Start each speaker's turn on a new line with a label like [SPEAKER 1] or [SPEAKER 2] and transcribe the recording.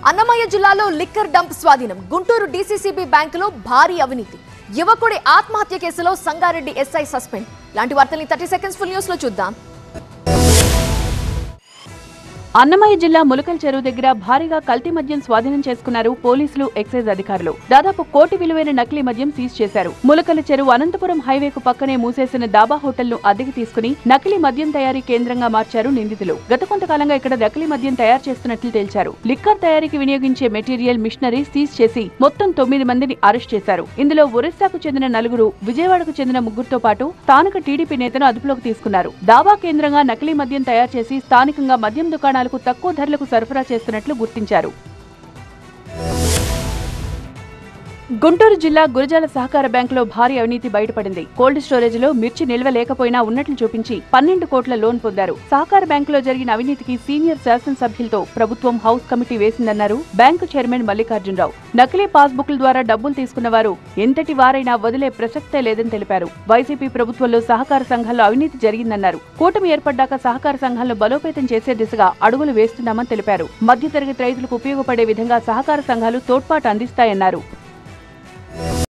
[SPEAKER 1] అన్నమయ్య జిల్లాలో liquor dump స్వాధీనం. Guntur DCCB బ్యాంకులో భారీ అవినీతి. యువకుడి ఆత్మహత్య కేసులో సంగారెడ్డి ఎస్ఐ సస్పెండ్. లాంటి వార్తల్ని 30 సెకండ్స్ ఫుల్ న్యూస్ లో చూద్దాం.
[SPEAKER 2] అన్నమయ్య జిల్లా ములకల్ చెరువు దగ్గర భారీగా కల్తీ మద్యం స్వాధీనం చేసుకున్నారు పోలీసులు, ఎక్సైజ్ అధికారులు. దాదాపు కోటి విలువైన నకిలీ మద్యం సీజ్ చేశారు. ములకల్ చెరువు అనంతపురం హైవేకు పక్కనే మూసేసిన దాబా హోటల్ను అద్దెకి తీసుకుని నకిలీ మద్యం తయారీ కేంద్రంగా మార్చారు నిందితులు. గత కొంతకాలంగా ఇక్కడ నకిలీ మద్యం తయారు చేస్తున్నట్లు తేల్చారు. లిక్కర్ తయారీకి వినియోగించే మెటీరియల్, మిషనరీ సీజ్ చేసి మొత్తం 9 మందిని అరెస్ట్ చేశారు. ఇందులో ఒరిస్సాకు చెందిన 4, విజయవాడకు చెందిన 3తో పాటు స్థానిక టీడీపీ నేతను అదుపులోకి తీసుకున్నారు. దాబా కేంద్రంగా నకిలీ మద్యం తయారు చేసి స్థానికంగా మద్యం దుకాణాలు తక్కువ ధరలకు సరఫరా చేస్తున్నట్లు గుర్తించారు. గుంటూరు జిల్లా గురజాల సహకార బ్యాంకులో భారీ అవినీతి బయటపడింది. కోల్డ్ స్టోరేజ్ లో మిర్చి నిల్వ లేకపోయినా ఉన్నట్లు చూపించి 12 కోట్ల లోన్ పొందారు. సహకార బ్యాంకులో జరిగిన అవినీతికి సీనియర్ శాసనసభ్యులతో ప్రభుత్వం హౌస్ కమిటీ వేసిందన్నారు బ్యాంకు చైర్మన్ మల్లికార్జునరావు. నకిలీ పాస్బుక్ల ద్వారా డబ్బులు తీసుకున్న వారు ఎంతటి వారైనా వదిలే ప్రసక్తే లేదని తెలిపారు. వైసీపీ ప్రభుత్వంలో సహకార సంఘాల్లో అవినీతి జరిగిందన్నారు. కూటమి ఏర్పడ్డాక సహకార సంఘాలను బలోపేతం చేసే దిశగా అడుగులు వేస్తున్నామని తెలిపారు. మధ్యతరగతి రైతులకు ఉపయోగపడే విధంగా సహకార సంఘాలు తోడ్పాటు అందిస్తాయన్నారు.